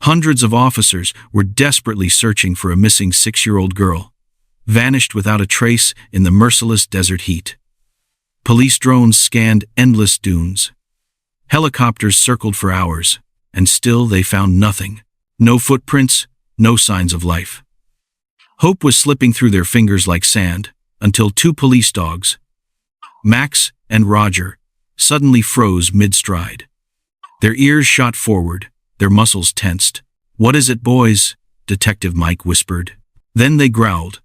Hundreds of officers were desperately searching for a missing 6-year-old girl, vanished without a trace in the merciless desert heat. Police drones scanned endless dunes. Helicopters circled for hours, and still they found nothing. No footprints, no signs of life. Hope was slipping through their fingers like sand, until 2 police dogs, Max and Roger, suddenly froze mid-stride. Their ears shot forward, their muscles tensed. "What is it, boys?" Detective Mike whispered. Then they growled,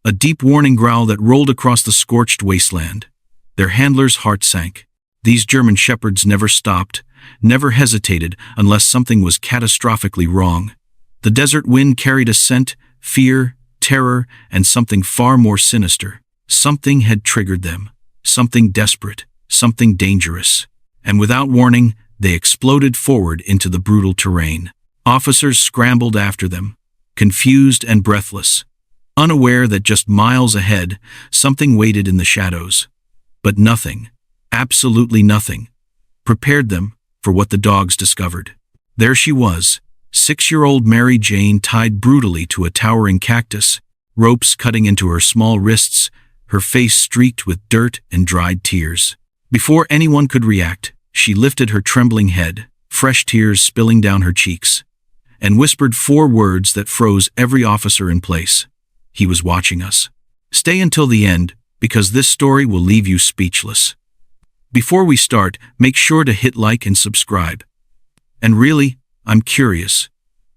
a deep warning growl that rolled across the scorched wasteland. Their handler's heart sank. These German shepherds never stopped, never hesitated unless something was catastrophically wrong. The desert wind carried a scent, fear, terror, and something far more sinister. Something had triggered them. Something desperate, something dangerous. And without warning, they exploded forward into the brutal terrain. Officers scrambled after them, confused and breathless, unaware that just miles ahead, something waited in the shadows. But nothing, absolutely nothing, prepared them for what the dogs discovered. There she was, 6-year-old Mary Jane tied brutally to a towering cactus, ropes cutting into her small wrists, her face streaked with dirt and dried tears. Before anyone could react, she lifted her trembling head, fresh tears spilling down her cheeks, and whispered 4 words that froze every officer in place. "He was watching us. Stay until the end, because this story will leave you speechless." Before we start, make sure to hit like and subscribe. And really, I'm curious,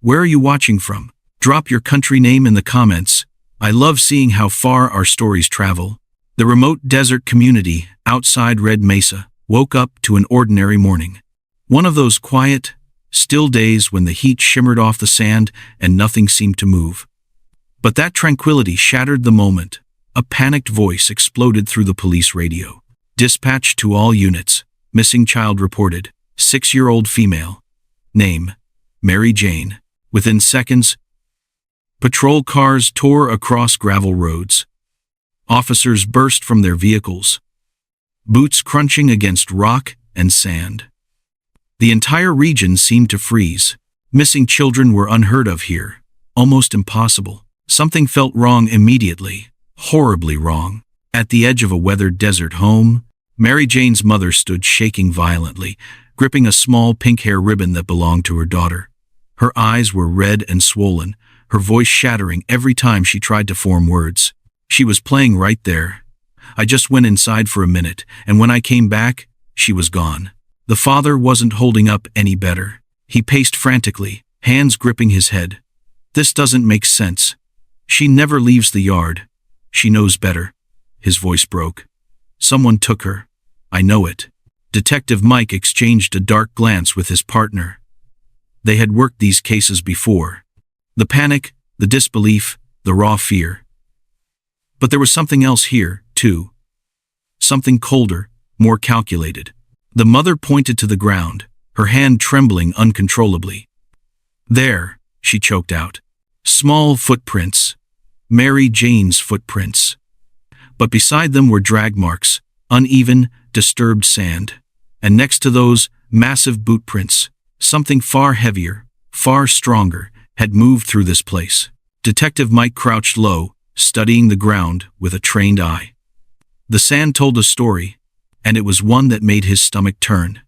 where are you watching from? Drop your country name in the comments. I love seeing how far our stories travel. The remote desert community outside Red Mesa woke up to an ordinary morning. One of those quiet, still days when the heat shimmered off the sand and nothing seemed to move. But that tranquility shattered the moment. A panicked voice exploded through the police radio. "Dispatch to all units. Missing child reported. 6-year-old female. Name, Mary Jane." Within seconds, patrol cars tore across gravel roads. Officers burst from their vehicles, boots crunching against rock and sand. The entire region seemed to freeze. Missing children were unheard of here, almost impossible. Something felt wrong immediately, horribly wrong. At the edge of a weathered desert home, Mary Jane's mother stood shaking violently, gripping a small pink hair ribbon that belonged to her daughter. Her eyes were red and swollen, her voice shattering every time she tried to form words. She was playing right there. "I just went inside for a minute, and when I came back, she was gone." The father wasn't holding up any better. He paced frantically, hands gripping his head. "This doesn't make sense. She never leaves the yard. She knows better." His voice broke. "Someone took her. I know it." Detective Mike exchanged a dark glance with his partner. They had worked these cases before. The panic, the disbelief, the raw fear. But there was something else here, too. Something colder, more calculated. The mother pointed to the ground, her hand trembling uncontrollably. "There," she choked out. "Small footprints. Mary Jane's footprints." But beside them were drag marks, uneven, disturbed sand. And next to those, massive boot prints. Something far heavier, far stronger, had moved through this place. Detective Mike crouched low, studying the ground with a trained eye. The sand told a story, and it was one that made his stomach turn.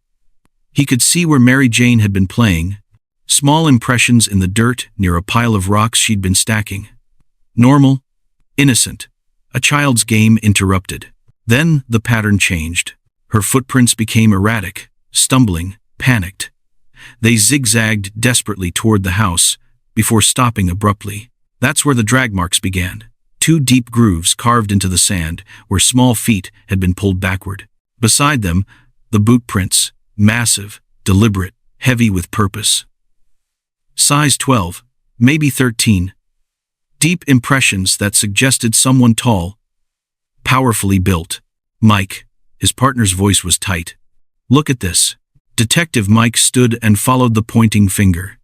He could see where Mary Jane had been playing, small impressions in the dirt near a pile of rocks she'd been stacking. Normal, innocent, a child's game interrupted. Then the pattern changed. Her footprints became erratic, stumbling, panicked. They zigzagged desperately toward the house, before stopping abruptly. That's where the drag marks began. 2 deep grooves carved into the sand, where small feet had been pulled backward. Beside them, the boot prints, massive, deliberate, heavy with purpose. Size 12, maybe 13. Deep impressions that suggested someone tall, powerfully built. "Mike," his partner's voice was tight. "Look at this." Detective Mike stood and followed the pointing finger.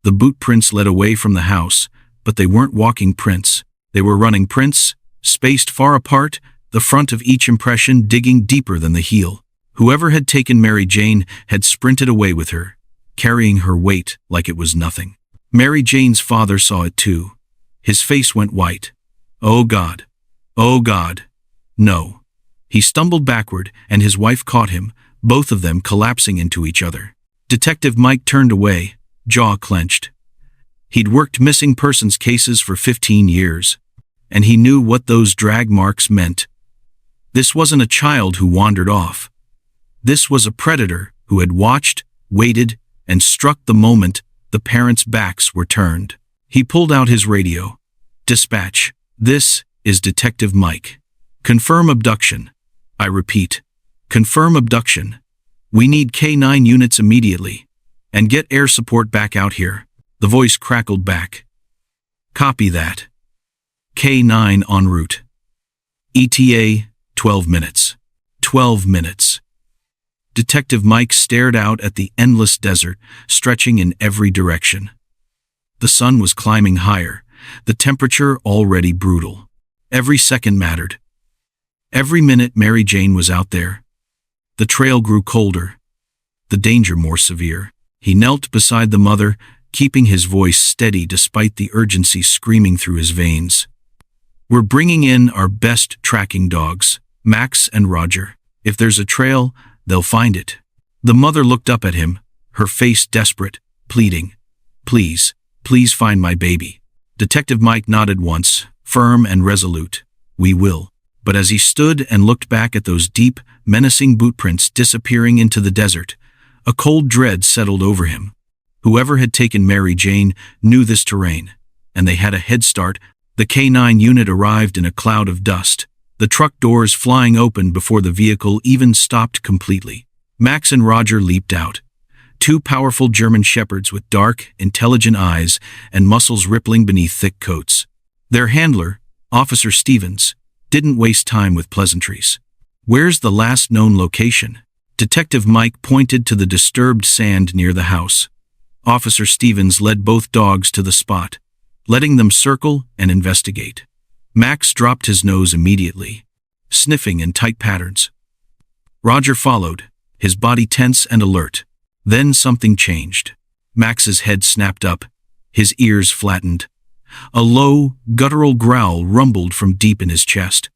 The boot prints led away from the house, but they weren't walking prints. They were running prints, spaced far apart, the front of each impression digging deeper than the heel. Whoever had taken Mary Jane had sprinted away with her, carrying her weight like it was nothing. Mary Jane's father saw it too. His face went white. Oh God! Oh God! No! He stumbled backward, and his wife caught him, both of them collapsing into each other. Detective Mike turned away, jaw clenched. He'd worked missing persons cases for 15 years, and he knew what those drag marks meant. This wasn't a child who wandered off. This was a predator who had watched, waited, and struck the moment the parents' backs were turned. He pulled out his radio. Dispatch. This is Detective Mike. Confirm abduction. I repeat. Confirm abduction. We need K9 units immediately. And get air support back out here. The voice crackled back. Copy that. K9 en route. ETA, 12 minutes. 12 minutes. Detective Mike stared out at the endless desert, stretching in every direction. The sun was climbing higher, the temperature already brutal. Every second mattered. Every minute Mary Jane was out there. The trail grew colder, the danger more severe. He knelt beside the mother, keeping his voice steady despite the urgency screaming through his veins. We're bringing in our best tracking dogs, Max and Roger. If there's a trail, they'll find it. The mother looked up at him, her face desperate, pleading. Please, please find my baby. Detective Mike nodded once, firm and resolute. We will. But as he stood and looked back at those deep, menacing bootprints disappearing into the desert, a cold dread settled over him. Whoever had taken Mary Jane knew this terrain, and they had a head start. The K9 unit arrived in a cloud of dust, the truck doors flying open before the vehicle even stopped completely. Max and Roger leaped out, two powerful German shepherds with dark, intelligent eyes and muscles rippling beneath thick coats. Their handler, Officer Stevens, didn't waste time with pleasantries. Where's the last known location? Detective Mike pointed to the disturbed sand near the house. Officer Stevens led both dogs to the spot, letting them circle and investigate. Max dropped his nose immediately, sniffing in tight patterns. Roger followed, his body tense and alert. Then something changed. Max's head snapped up, his ears flattened. A low, guttural growl rumbled from deep in his chest.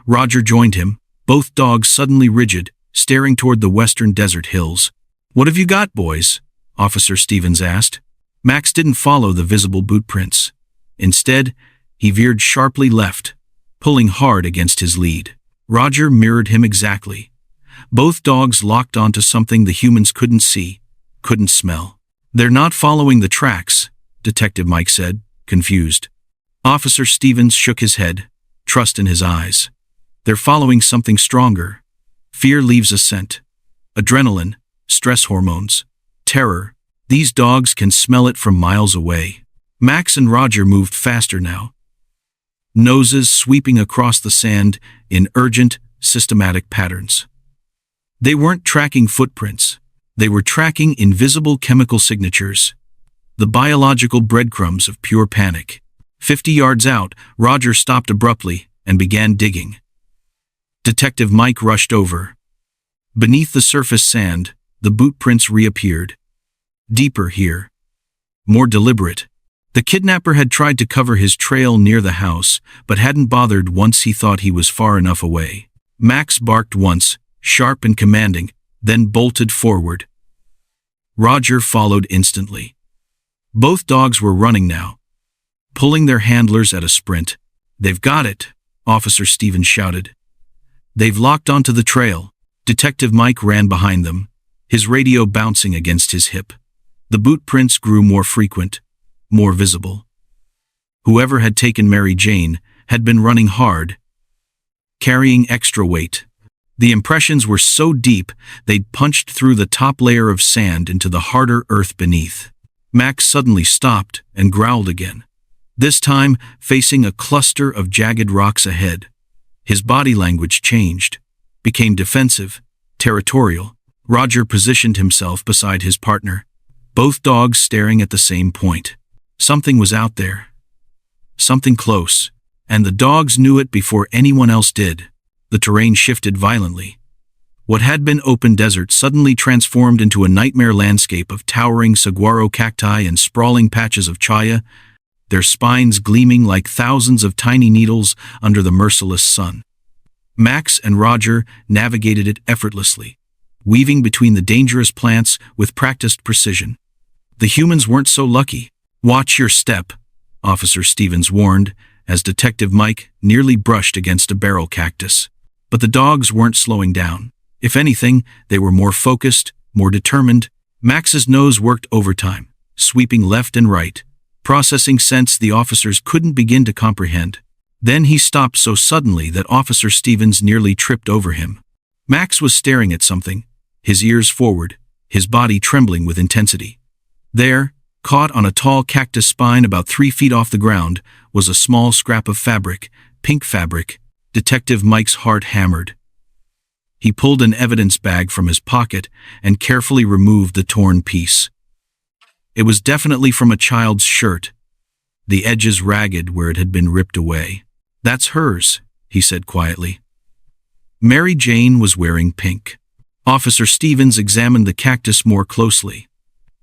Roger joined him, both dogs suddenly rigid, staring toward the western desert hills. What have you got, boys? Officer Stevens asked. Max didn't follow the visible boot prints. Instead, he veered sharply left, pulling hard against his lead. Roger mirrored him exactly. Both dogs locked onto something the humans couldn't see, couldn't smell. They're not following the tracks, Detective Mike said, confused. Officer Stevens shook his head, trust in his eyes. They're following something stronger. Fear leaves a scent. Adrenaline, stress hormones, terror. These dogs can smell it from miles away. Max and Roger moved faster now, noses sweeping across the sand in urgent, systematic patterns. They weren't tracking footprints. They were tracking invisible chemical signatures, the biological breadcrumbs of pure panic. 50 yards out, Roger stopped abruptly and began digging. Detective Mike rushed over. Beneath the surface sand, the boot prints reappeared. Deeper here. More deliberate. The kidnapper had tried to cover his trail near the house, but hadn't bothered once he thought he was far enough away. Max barked once, sharp and commanding, then bolted forward. Roger followed instantly. Both dogs were running now, pulling their handlers at a sprint. They've got it, Officer Stevens shouted. They've locked onto the trail. Detective Mike ran behind them, his radio bouncing against his hip. The boot prints grew more frequent, more visible. Whoever had taken Mary Jane had been running hard, carrying extra weight. The impressions were so deep they'd punched through the top layer of sand into the harder earth beneath. Max suddenly stopped and growled again, this time facing a cluster of jagged rocks ahead. His body language changed, became defensive, territorial. Roger positioned himself beside his partner, both dogs staring at the same point. Something was out there. Something close, and the dogs knew it before anyone else did. The terrain shifted violently. What had been open desert suddenly transformed into a nightmare landscape of towering saguaro cacti and sprawling patches of chaya, their spines gleaming like thousands of tiny needles under the merciless sun. Max and Roger navigated it effortlessly, weaving between the dangerous plants with practiced precision. The humans weren't so lucky. "Watch your step," Officer Stevens warned, as Detective Mike nearly brushed against a barrel cactus. But the dogs weren't slowing down. If anything, they were more focused, more determined. Max's nose worked overtime, sweeping left and right, processing scents the officers couldn't begin to comprehend. Then he stopped so suddenly that Officer Stevens nearly tripped over him. Max was staring at something, his ears forward, his body trembling with intensity. There, caught on a tall cactus spine about 3 feet off the ground, was a small scrap of fabric, pink fabric. Detective Mike's heart hammered. He pulled an evidence bag from his pocket and carefully removed the torn piece. It was definitely from a child's shirt, the edges ragged where it had been ripped away. "That's hers," he said quietly. Mary Jane was wearing pink. Officer Stevens examined the cactus more closely.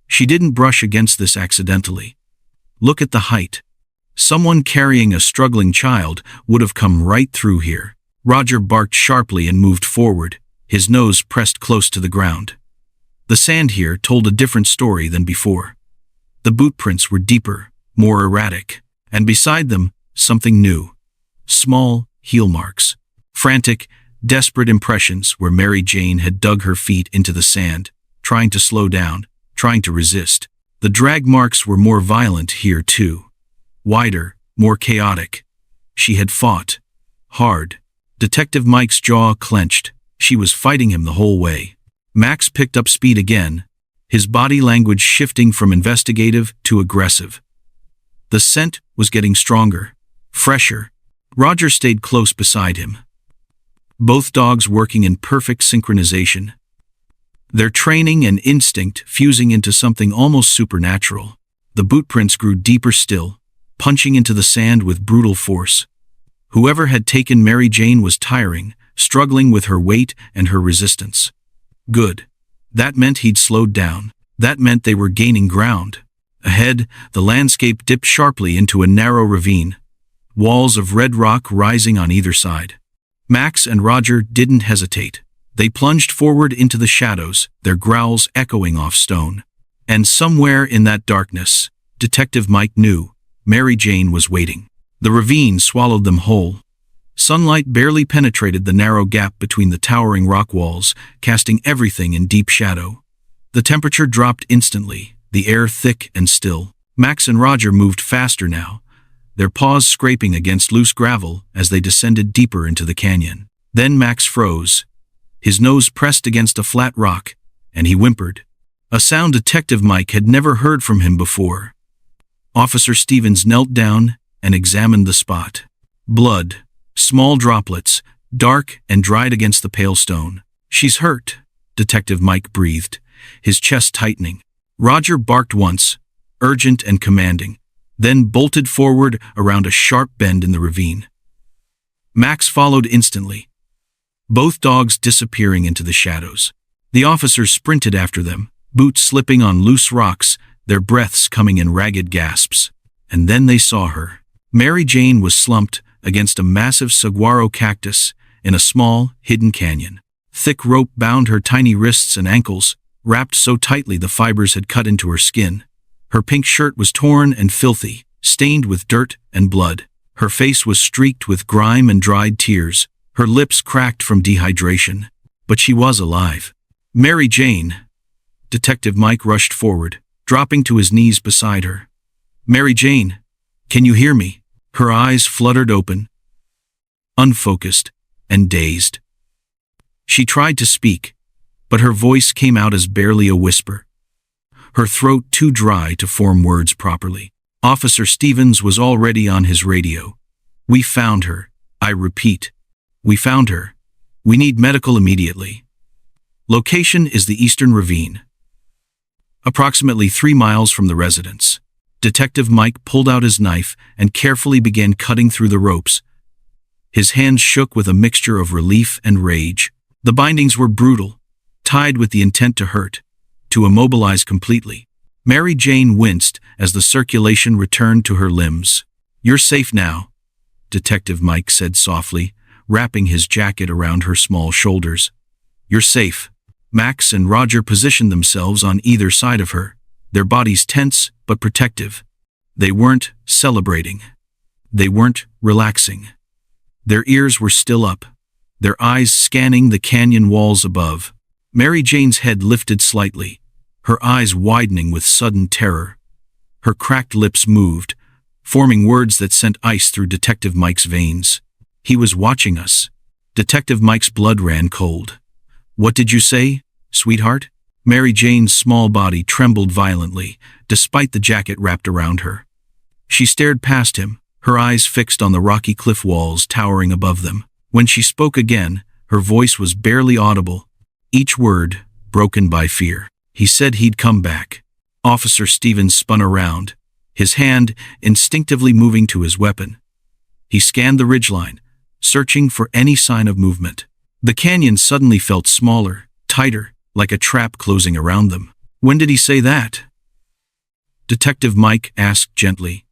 She didn't brush against this accidentally. Look at the height. Someone carrying a struggling child would have come right through here. Roger barked sharply and moved forward, his nose pressed close to the ground. The sand here told a different story than before. The boot prints were deeper, more erratic, and beside them, something new. Small heel marks. Frantic, desperate impressions where Mary Jane had dug her feet into the sand, trying to slow down, trying to resist. The drag marks were more violent here too. Wider, more chaotic. She had fought. Hard. Detective Mike's jaw clenched. She was fighting him the whole way. Max picked up speed again, his body language shifting from investigative to aggressive. The scent was getting stronger, fresher. Roger stayed close beside him, both dogs working in perfect synchronization, their training and instinct fusing into something almost supernatural. The boot prints grew deeper still, punching into the sand with brutal force. Whoever had taken Mary Jane was tiring, struggling with her weight and her resistance. Good. That meant he'd slowed down. That meant they were gaining ground. Ahead, the landscape dipped sharply into a narrow ravine, walls of red rock rising on either side. Max and Roger didn't hesitate. They plunged forward into the shadows, their growls echoing off stone. And somewhere in that darkness, Detective Mike knew, Mary Jane was waiting. The ravine swallowed them whole. Sunlight barely penetrated the narrow gap between the towering rock walls, casting everything in deep shadow. The temperature dropped instantly, the air thick and still. Max and Roger moved faster now, their paws scraping against loose gravel as they descended deeper into the canyon. Then Max froze. His nose pressed against a flat rock, and he whimpered. A sound Detective Mike had never heard from him before. Officer Stevens knelt down and examined the spot. Blood, small droplets, dark and dried against the pale stone. "She's hurt," Detective Mike breathed, his chest tightening. Roger barked once, urgent and commanding, then bolted forward around a sharp bend in the ravine. Max followed instantly, both dogs disappearing into the shadows. The officers sprinted after them, boots slipping on loose rocks, their breaths coming in ragged gasps. And then they saw her. Mary Jane was slumped against a massive saguaro cactus in a small, hidden canyon. Thick rope bound her tiny wrists and ankles, wrapped so tightly the fibers had cut into her skin. Her pink shirt was torn and filthy, stained with dirt and blood. Her face was streaked with grime and dried tears, her lips cracked from dehydration. But she was alive. "Mary Jane!" Detective Mike rushed forward, dropping to his knees beside her. "Mary Jane, can you hear me?" Her eyes fluttered open, unfocused and dazed. She tried to speak, but her voice came out as barely a whisper, her throat too dry to form words properly. Officer Stevens was already on his radio. "We found her. I repeat, we found her. We need medical immediately. Location is the Eastern Ravine, approximately 3 miles from the residence." Detective Mike pulled out his knife and carefully began cutting through the ropes. His hands shook with a mixture of relief and rage. The bindings were brutal, tied with the intent to hurt, to immobilize completely. Mary Jane winced as the circulation returned to her limbs. "You're safe now," Detective Mike said softly, wrapping his jacket around her small shoulders. "You're safe." Max and Roger positioned themselves on either side of her, their bodies tense but protective. They weren't celebrating. They weren't relaxing. Their ears were still up, their eyes scanning the canyon walls above. Mary Jane's head lifted slightly, her eyes widening with sudden terror. Her cracked lips moved, forming words that sent ice through Detective Mike's veins. "He was watching us." Detective Mike's blood ran cold. "What did you say, sweetheart?" Mary Jane's small body trembled violently, despite the jacket wrapped around her. She stared past him, her eyes fixed on the rocky cliff walls towering above them. When she spoke again, her voice was barely audible, each word broken by fear. "He said he'd come back." Officer Stevens spun around, his hand instinctively moving to his weapon. He scanned the ridgeline, searching for any sign of movement. The canyon suddenly felt smaller, tighter, like a trap closing around them. "When did he say that?" Detective Mike asked gently,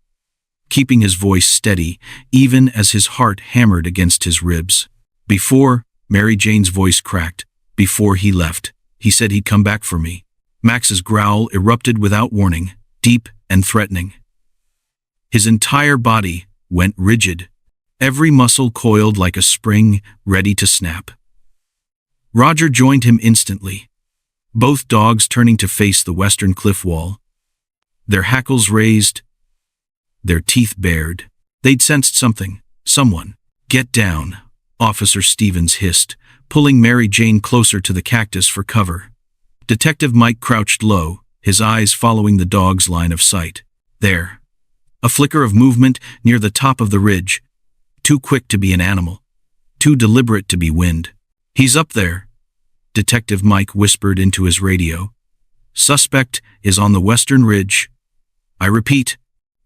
keeping his voice steady even as his heart hammered against his ribs. "Before," Mary Jane's voice cracked, "before he left. He said he'd come back for me." Max's growl erupted without warning, deep and threatening. His entire body went rigid, every muscle coiled like a spring ready to snap. Roger joined him instantly, both dogs turning to face the western cliff wall, their hackles raised, their teeth bared. They'd sensed something, someone. "Get down," Officer Stevens hissed, pulling Mary Jane closer to the cactus for cover. Detective Mike crouched low, his eyes following the dog's line of sight. There. A flicker of movement near the top of the ridge, too quick to be an animal, too deliberate to be wind. "He's up there," Detective Mike whispered into his radio. "Suspect is on the western ridge. I repeat,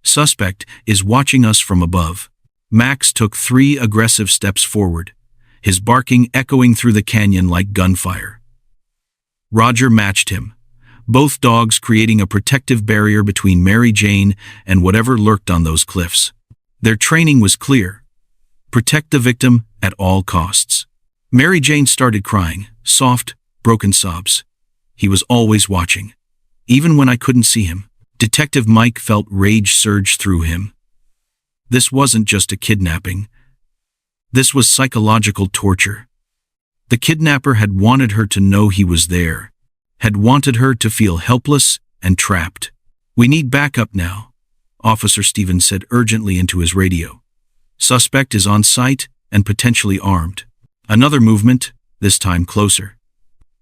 suspect is watching us from above." Max took 3 aggressive steps forward, his barking echoing through the canyon like gunfire. Roger matched him, both dogs creating a protective barrier between Mary Jane and whatever lurked on those cliffs. Their training was clear: protect the victim at all costs. Mary Jane started crying, soft, broken sobs. He was always watching, even when I couldn't see him. Detective Mike felt rage surge through him. This wasn't just a kidnapping. This was psychological torture. The kidnapper had wanted her to know he was there, had wanted her to feel helpless and trapped. "We need backup now," Officer Stevens said urgently into his radio. "Suspect is on site and potentially armed." Another movement, this time closer.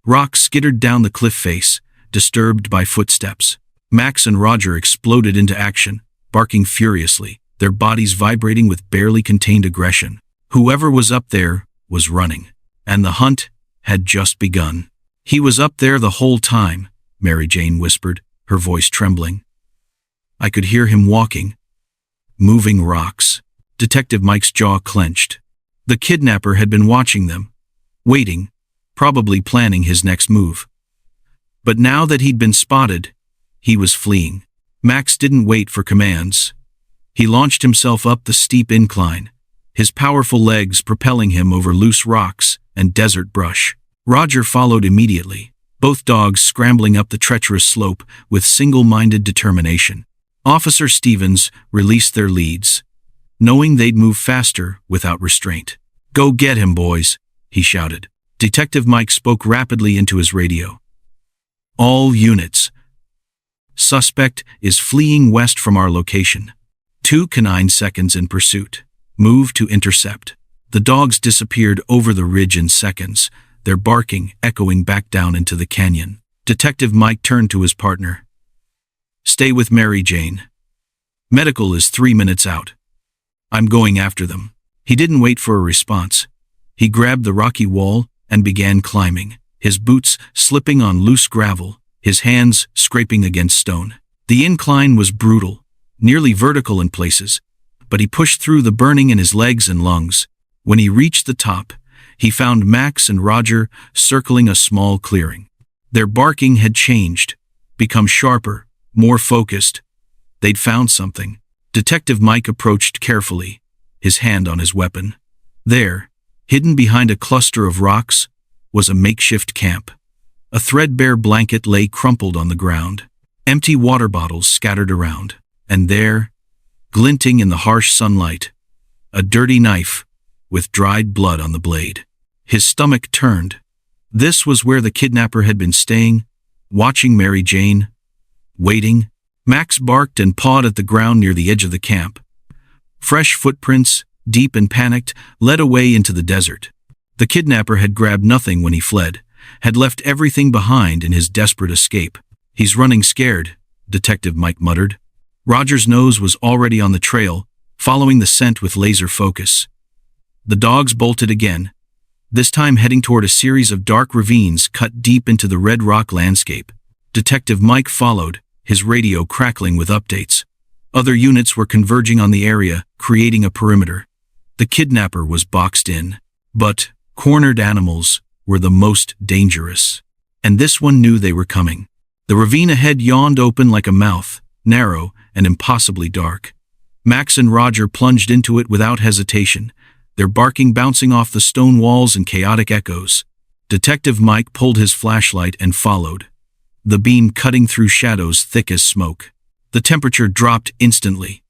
Rocks skittered down the cliff face, disturbed by footsteps. Max and Roger exploded into action, barking furiously, their bodies vibrating with barely contained aggression. Whoever was up there was running, and the hunt had just begun. "He was up there the whole time," Mary Jane whispered, her voice trembling. "I could hear him walking, moving rocks." Detective Mike's jaw clenched. The kidnapper had been watching them, waiting, probably planning his next move. But now that he'd been spotted, he was fleeing. Max didn't wait for commands. He launched himself up the steep incline, his powerful legs propelling him over loose rocks and desert brush. Roger followed immediately, both dogs scrambling up the treacherous slope with single-minded determination. Officer Stevens released their leads, knowing they'd move faster without restraint. "Go get him, boys," he shouted. Detective Mike spoke rapidly into his radio. "All units. Suspect is fleeing west from our location. 2 canine seconds in pursuit. Move to intercept." The dogs disappeared over the ridge in seconds, their barking echoing back down into the canyon. Detective Mike turned to his partner. "Stay with Mary Jane. Medical is 3 minutes out. I'm going after them." He didn't wait for a response. He grabbed the rocky wall and began climbing, his boots slipping on loose gravel, his hands scraping against stone. The incline was brutal, nearly vertical in places, but he pushed through the burning in his legs and lungs. When he reached the top, he found Max and Roger circling a small clearing. Their barking had changed, become sharper, more focused. They'd found something. Detective Mike approached carefully, his hand on his weapon. There, hidden behind a cluster of rocks, was a makeshift camp. A threadbare blanket lay crumpled on the ground. Empty water bottles scattered around. And there, glinting in the harsh sunlight, a dirty knife with dried blood on the blade. His stomach turned. This was where the kidnapper had been staying, watching Mary Jane, waiting. Max barked and pawed at the ground near the edge of the camp. Fresh footprints, deep and panicked, led away into the desert. The kidnapper had grabbed nothing when he fled, had left everything behind in his desperate escape. "He's running scared," Detective Mike muttered. Roger's nose was already on the trail, following the scent with laser focus. The dogs bolted again, this time heading toward a series of dark ravines cut deep into the red rock landscape. Detective Mike followed, his radio crackling with updates. Other units were converging on the area, creating a perimeter. The kidnapper was boxed in. But cornered animals were the most dangerous. And this one knew they were coming. The ravine ahead yawned open like a mouth, narrow and impossibly dark. Max and Roger plunged into it without hesitation, their barking bouncing off the stone walls in chaotic echoes. Detective Mike pulled his flashlight and followed, the beam cutting through shadows thick as smoke. The temperature dropped instantly.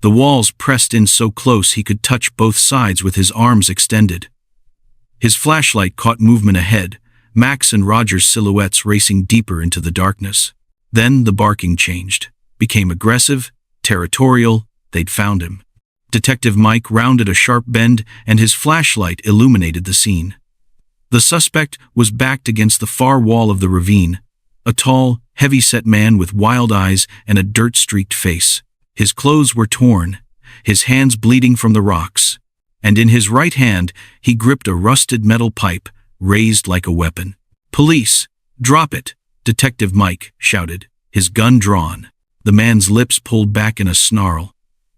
The walls pressed in so close he could touch both sides with his arms extended. His flashlight caught movement ahead, Max and Roger's silhouettes racing deeper into the darkness. Then the barking changed, became aggressive, territorial. They'd found him. Detective Mike rounded a sharp bend and his flashlight illuminated the scene. The suspect was backed against the far wall of the ravine, a tall, heavy-set man with wild eyes and a dirt-streaked face. His clothes were torn, his hands bleeding from the rocks, and in his right hand he gripped a rusted metal pipe, raised like a weapon. "Police! Drop it!" Detective Mike shouted, his gun drawn. The man's lips pulled back in a snarl.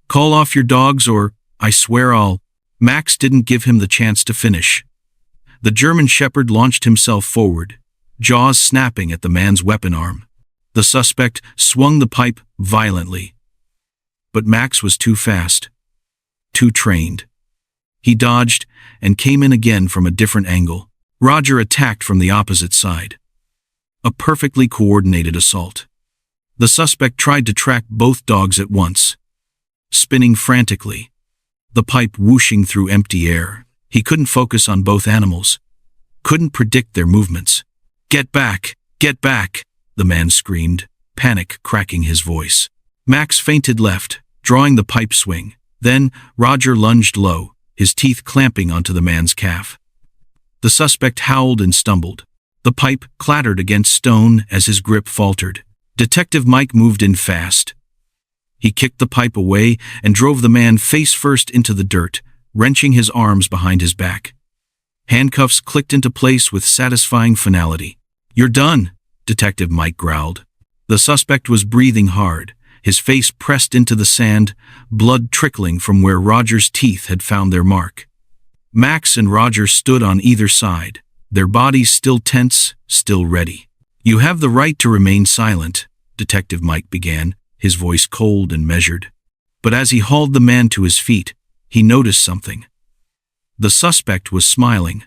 "Call off your dogs or, I swear I'll—" Max didn't give him the chance to finish. The German shepherd launched himself forward, jaws snapping at the man's weapon arm. The suspect swung the pipe violently. But Max was too fast, too trained. He dodged and came in again from a different angle. Roger attacked from the opposite side. A perfectly coordinated assault. The suspect tried to track both dogs at once, spinning frantically, the pipe whooshing through empty air. He couldn't focus on both animals, couldn't predict their movements. Get back! Get back!" the man screamed, panic cracking his voice. Max feinted left, drawing the pipe swing. Then Roger lunged low, his teeth clamping onto the man's calf. The suspect howled and stumbled. The pipe clattered against stone as his grip faltered. Detective Mike moved in fast. He kicked the pipe away and drove the man face first into the dirt, wrenching his arms behind his back. Handcuffs clicked into place with satisfying finality. "You're done," Detective Mike growled. The suspect was breathing hard, his face pressed into the sand, blood trickling from where Roger's teeth had found their mark. Max and Roger stood on either side, their bodies still tense, still ready. "You have the right to remain silent," Detective Mike began, his voice cold and measured. But as he hauled the man to his feet, he noticed something. The suspect was smiling.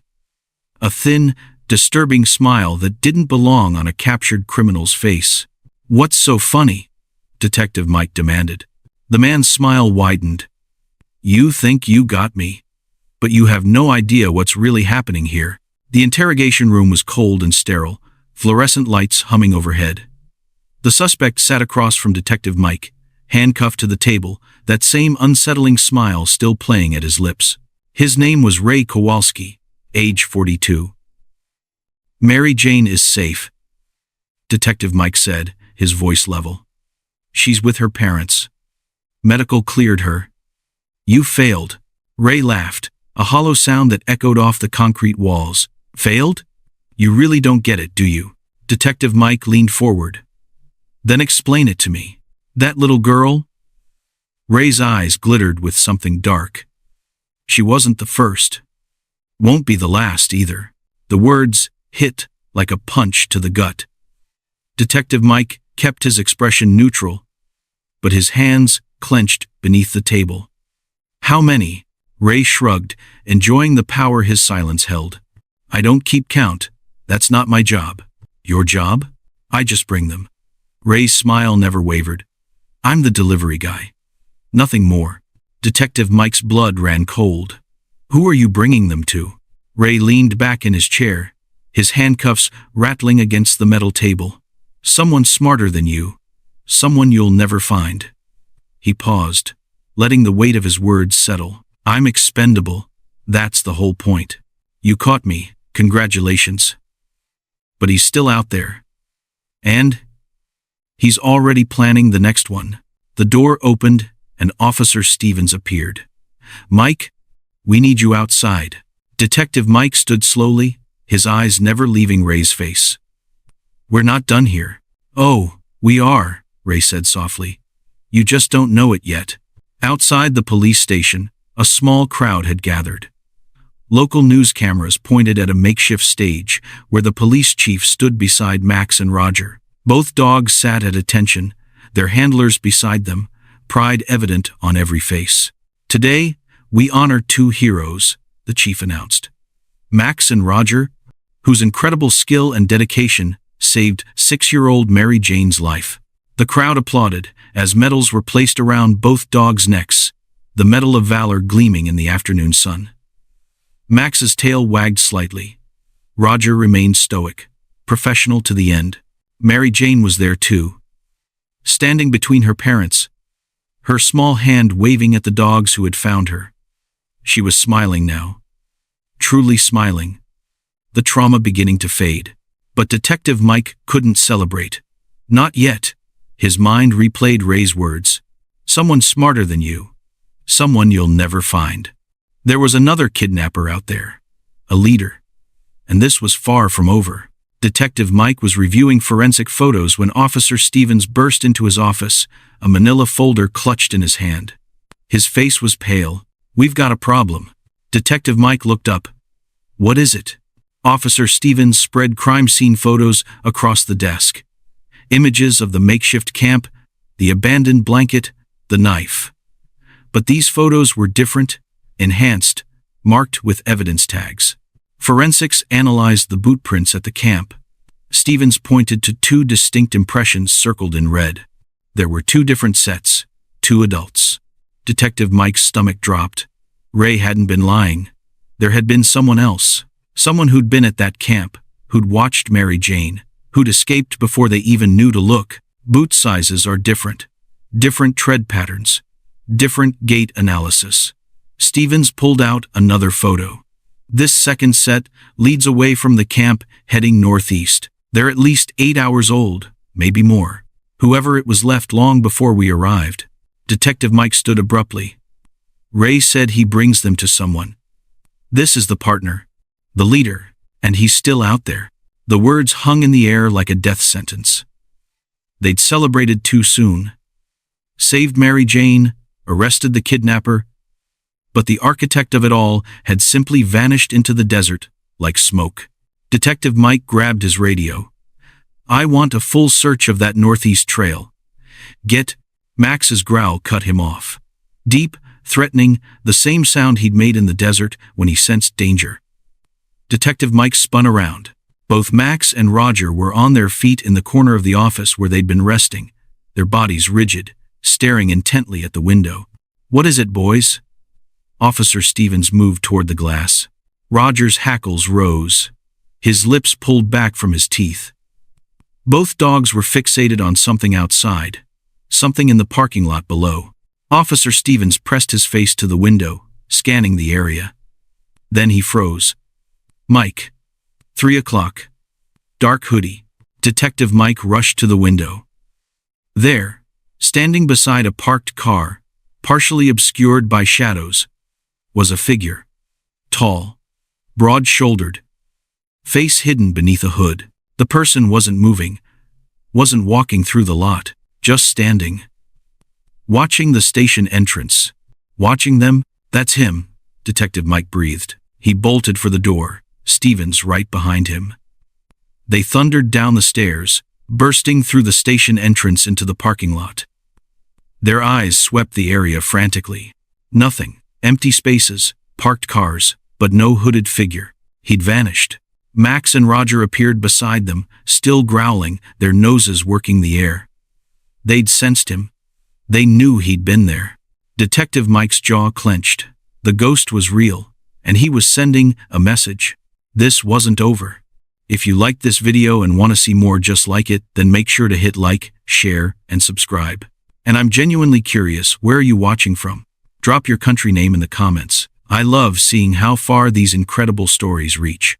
A thin, disturbing smile that didn't belong on a captured criminal's face. "What's so funny?" Detective Mike demanded. The man's smile widened. "You think you got me, but you have no idea what's really happening here." The interrogation room was cold and sterile, fluorescent lights humming overhead. The suspect sat across from Detective Mike, handcuffed to the table, that same unsettling smile still playing at his lips. His name was Ray Kowalski, age 42. "Mary Jane is safe," Detective Mike said, his voice level. "She's with her parents. Medical cleared her." "You failed." Ray laughed, a hollow sound that echoed off the concrete walls. "Failed? You really don't get it, do you?" Detective Mike leaned forward. "Then explain it to me. That little girl?" Ray's eyes glittered with something dark. "She wasn't the first." Won't be the last either. The words hit like a punch to the gut. Detective Mike kept his expression neutral, but his hands clenched beneath the table. How many? Ray shrugged, enjoying the power his silence held. I don't keep count. That's not my job. Your job? I just bring them. Ray's smile never wavered. I'm the delivery guy. Nothing more. Detective Mike's blood ran cold. Who are you bringing them to? Ray leaned back in his chair, his handcuffs rattling against the metal table. Someone smarter than you. Someone you'll never find. He paused, letting the weight of his words settle. I'm expendable. That's the whole point. You caught me. Congratulations. But he's still out there. And he's already planning the next one. The door opened and Officer Stevens appeared. Mike, we need you outside. Detective Mike stood slowly, his eyes never leaving Ray's face. We're not done here. Oh, we are, Ray said softly. You just don't know it yet. Outside the police station, a small crowd had gathered. Local news cameras pointed at a makeshift stage where the police chief stood beside Max and Roger. Both dogs sat at attention, their handlers beside them, pride evident on every face. Today, we honor two heroes, the chief announced. Max and Roger, whose incredible skill and dedication saved 6-year-old Mary Jane's life. The crowd applauded as medals were placed around both dogs' necks, the Medal of Valor gleaming in the afternoon sun. Max's tail wagged slightly. Roger remained stoic, professional to the end. Mary Jane was there too, standing between her parents, her small hand waving at the dogs who had found her. She was smiling now, truly smiling, the trauma beginning to fade. But Detective Mike couldn't celebrate. Not yet. His mind replayed Ray's words. Someone smarter than you. Someone you'll never find. There was another kidnapper out there, a leader. And this was far from over. Detective Mike was reviewing forensic photos when Officer Stevens burst into his office, a manila folder clutched in his hand. His face was pale. We've got a problem. Detective Mike looked up. What is it? Officer Stevens spread crime scene photos across the desk. Images of the makeshift camp, the abandoned blanket, the knife. But these photos were different, enhanced, marked with evidence tags. Forensics analyzed the boot prints at the camp. Stevens pointed to two distinct impressions circled in red. There were two different sets, two adults. Detective Mike's stomach dropped. Ray hadn't been lying. There had been someone else. Someone who'd been at that camp, who'd watched Mary Jane, who'd escaped before they even knew to look. Boot sizes are different. Different tread patterns. Different gait analysis. Stevens pulled out another photo. This second set leads away from the camp, heading northeast. They're at least 8 hours old, maybe more. Whoever it was left long before we arrived. Detective Mike stood abruptly. Ray said he brings them to someone. This is the partner, the leader, and he's still out there. The words hung in the air like a death sentence. They'd celebrated too soon. Saved Mary Jane, arrested the kidnapper, but the architect of it all had simply vanished into the desert, like smoke. Detective Mike grabbed his radio. I want a full search of that northeast trail. Max's growl cut him off. Deep, threatening, the same sound he'd made in the desert when he sensed danger. Detective Mike spun around. Both Max and Roger were on their feet in the corner of the office where they'd been resting, their bodies rigid, staring intently at the window. What is it, boys? Officer Stevens moved toward the glass. Roger's hackles rose. His lips pulled back from his teeth. Both dogs were fixated on something outside, something in the parking lot below. Officer Stevens pressed his face to the window, scanning the area. Then he froze. Mike. 3 o'clock. Dark hoodie. Detective Mike rushed to the window. There, standing beside a parked car, partially obscured by shadows, was a figure. Tall, broad-shouldered, face hidden beneath a hood. The person wasn't moving, wasn't walking through the lot, just standing. Watching the station entrance. Watching them, that's him, Detective Mike breathed. He bolted for the door, Stevens right behind him. They thundered down the stairs, bursting through the station entrance into the parking lot. Their eyes swept the area frantically. Nothing. Empty spaces, parked cars, but no hooded figure. He'd vanished. Max and Roger appeared beside them, still growling, their noses working the air. They'd sensed him. They knew he'd been there. Detective Mike's jaw clenched. The ghost was real, and he was sending a message. This wasn't over. If you liked this video and want to see more just like it, then make sure to hit like, share, and subscribe. And I'm genuinely curious, where are you watching from? Drop your country name in the comments. I love seeing how far these incredible stories reach.